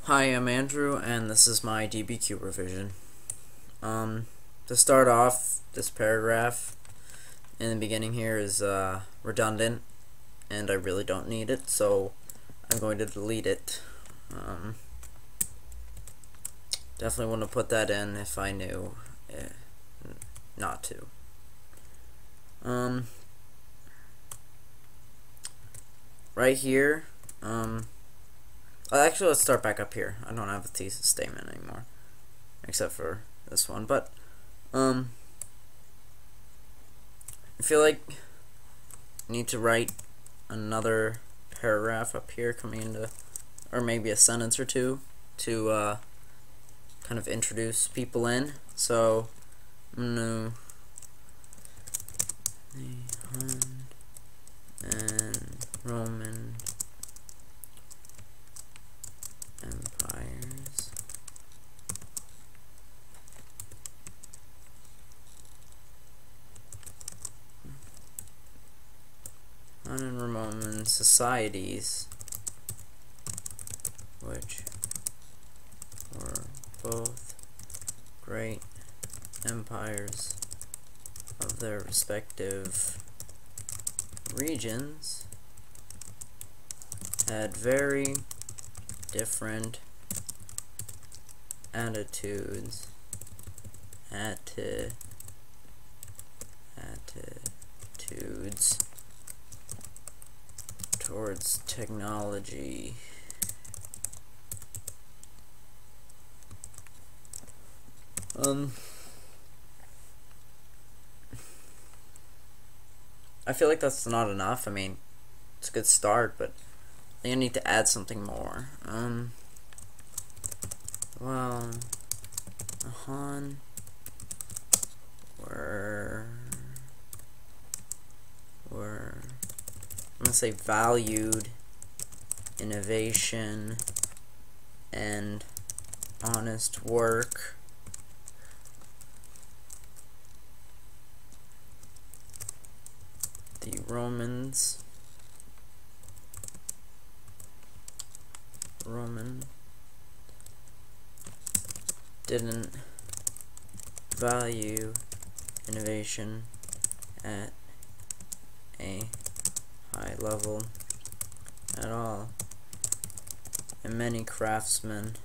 Hi, I'm Andrew, and this is my DBQ revision. To start off, this paragraph in the beginning here is redundant, and I really don't need it, so I'm going to delete it. Definitely wouldn't have put that in if I knew not to. Right here, actually, let's start back up here. I don't have a thesis statement anymore, except for this one, but I feel like I need to write another paragraph up here coming into, or maybe a sentence or two to kind of introduce people in. So I'm gonna the Hun and Roman empires. Hun and Roman societies, which were both great empires of their respective regions, had very different attitudes towards technology. I feel like that's not enough. I mean, it's a good start, but I think I need to add something more. Well, the Han were I'm gonna say valued innovation and honest work. The Roman didn't value innovation at a high level at all, and many craftsmen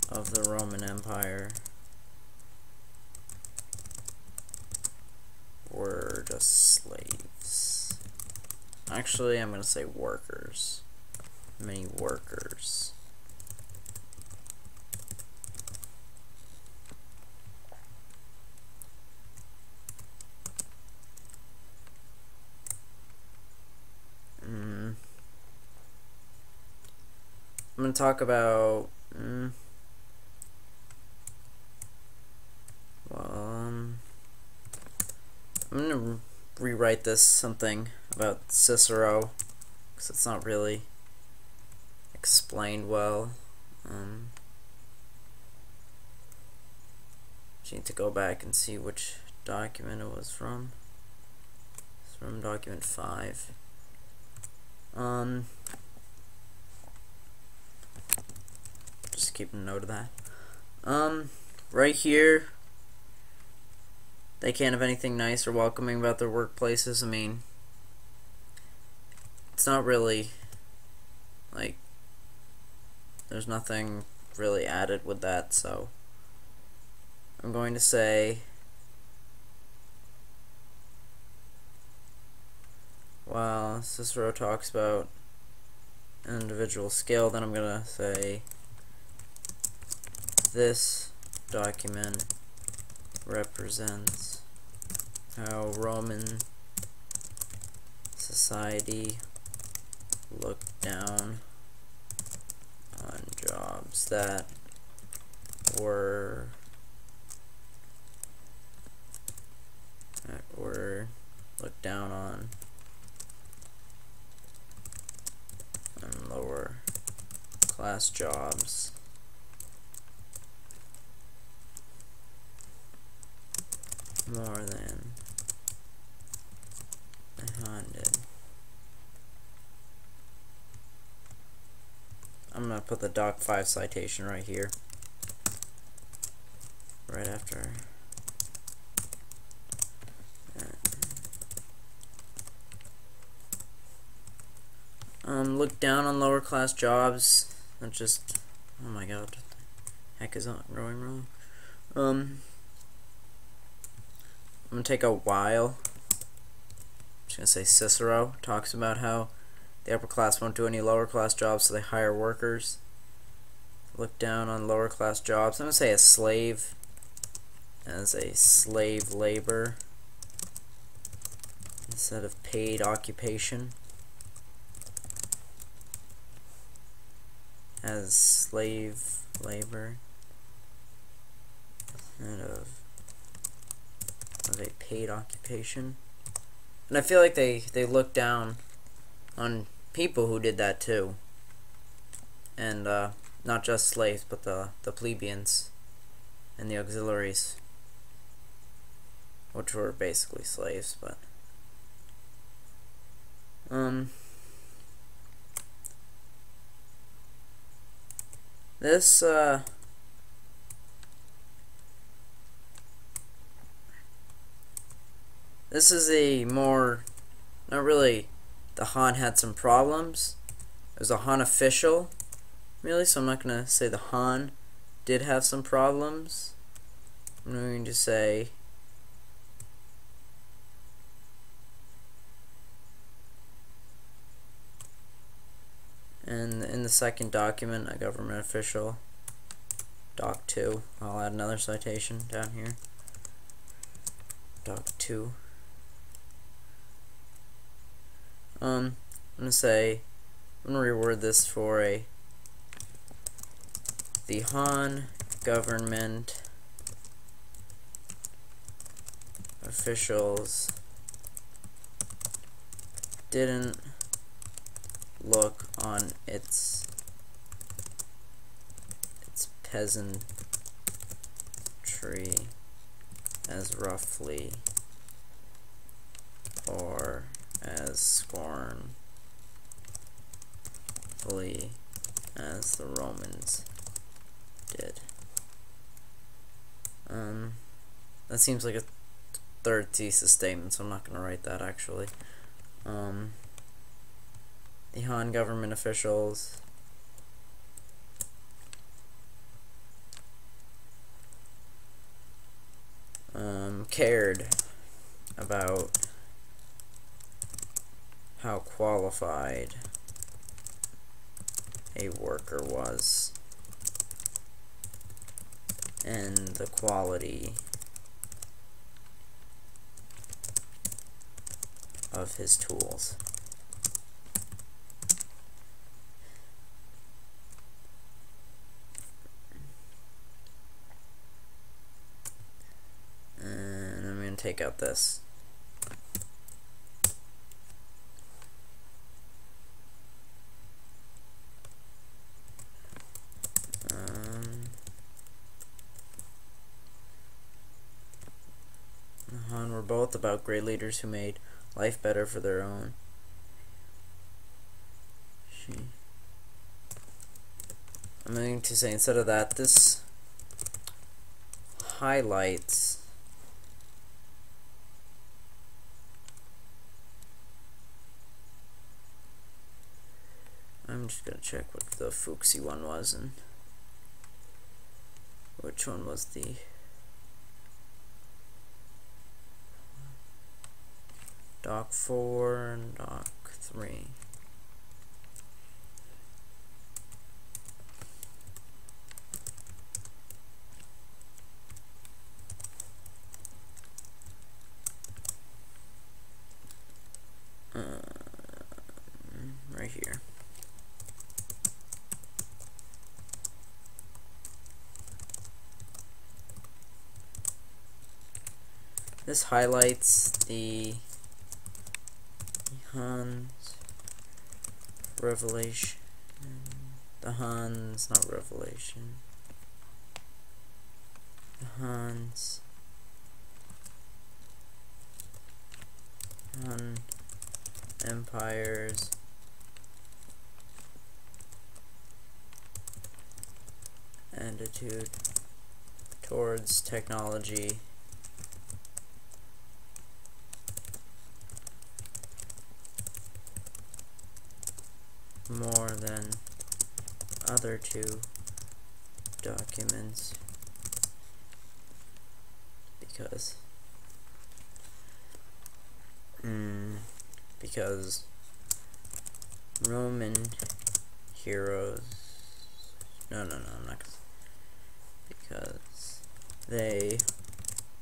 of the Roman Empire were just slaves. Actually, I'm gonna say workers. Many workers. I'm gonna talk about I'm gonna rewrite this something about Cicero because it's not really explained well. Just need to go back and see which document it was from. It's from document 5. Just keep a note of that. Right here, they can't have anything nice or welcoming about their workplaces. I mean, it's not really, like, there's nothing really added with that, so I'm going to say, while Cicero talks about an individual skill, then I'm going to say, this document represents how Roman society looked down on jobs that were looked down on lower class jobs. More than the Han did. I'm gonna put the Doc 5 citation right here, right after. Look down on lower class jobs. Not just, oh my god, what the heck is going wrong? I'm gonna take a while. I'm just gonna say Cicero talks about how the upper class won't do any lower class jobs, so they hire workers. Look down on lower class jobs. I'm gonna say a slave as a slave labor instead of paid occupation. As slave labor instead of a paid occupation. And I feel like they look down on people who did that too. And not just slaves, but the plebeians and the auxiliaries, which were basically slaves, but this this is a more, not really, the Han had some problems. It was a Han official, really, so I'm not going to say the Han did have some problems. I'm going to say and in the second document, a government official, Doc 2, I'll add another citation down here, Doc 2. I'm going to reword this for the Han government officials didn't look on its peasantry as roughly or as scornfully as the Romans did. That seems like a third thesis statement, so I'm not going to write that actually. The Han government officials cared about how qualified a worker was and the quality of his tools. And I'm going to take out this. Han were both about great leaders who made life better for their own. I'm going to say instead of that, this highlights I'm just going to check what the Fuchsy one was and which one was the Doc 4 and Doc 3. Right here. This highlights the Han's revelation. The Han's, not revelation. The Han empires attitude towards technology more than other two documents because Roman heroes I'm not because they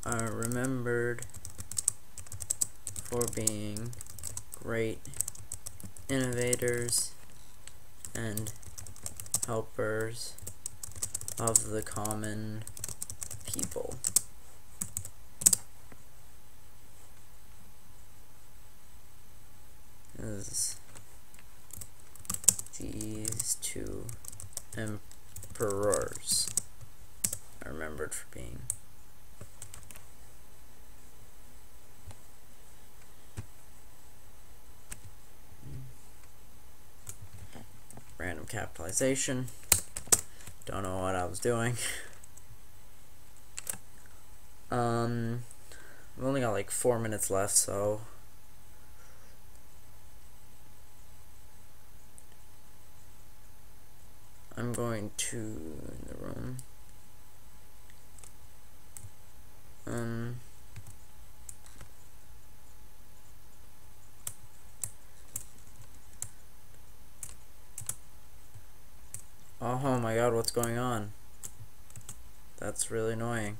are remembered for being great innovators and helpers of the common people. As these two emperors are remembered for being random capitalization. Don't know what I was doing. I've only got like 4 minutes left, so I'm going to in the room. Oh my god, what's going on? That's really annoying.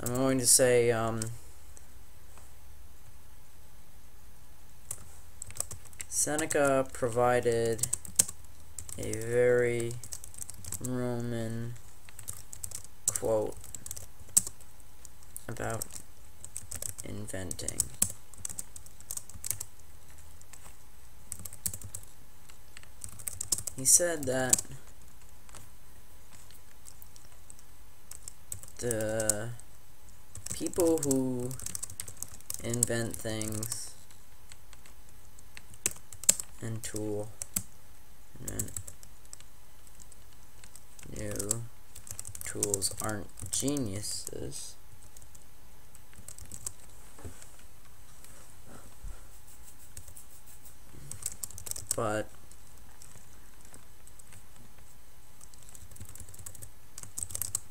I'm going to say, Seneca provided a very Roman quote about inventing. He said that the people who invent things and new tools aren't geniuses, but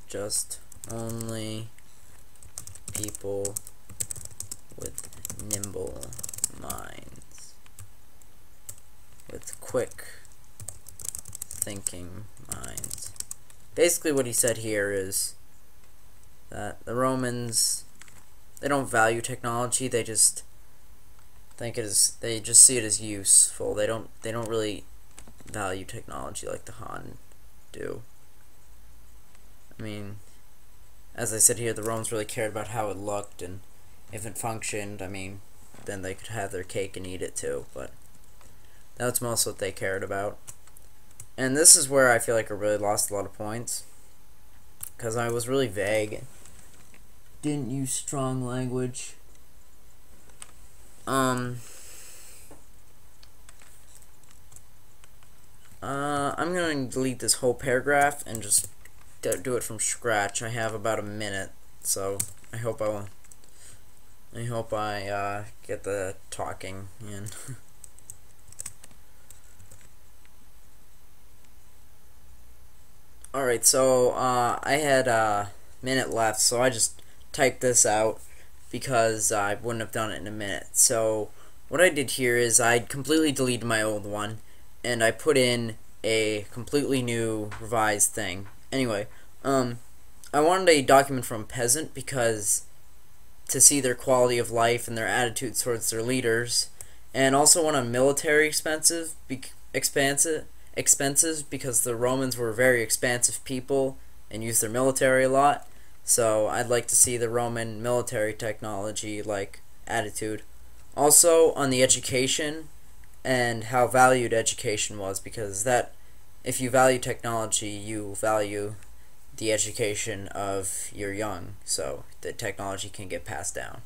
just only people with nimble minds, with quick thinking minds. Basically what he said here is that the Romans, they don't value technology, they just think they just see it as useful. They don't really value technology like the Han do. I mean, as I said here, the Romans really cared about how it looked, and if it functioned, I mean, then they could have their cake and eat it too, but that's most what they cared about. And this is where I feel like I really lost a lot of points, because I was really vague, didn't use strong language. I'm going to delete this whole paragraph and just do it from scratch. I have about a minute, so I hope I get the talking in. Alright, so I had a minute left, so I just typed this out because I wouldn't have done it in a minute. So what I did here is I completely deleted my old one and I put in a completely new revised thing. Anyway, I wanted a document from a peasant because to see their quality of life and their attitude towards their leaders, and also one on military expenses because the Romans were very expansive people and used their military a lot. So I'd like to see the Roman military technology like attitude. Also on the education and how valued education was, because that if you value technology, you value the education of your young, so the technology can get passed down.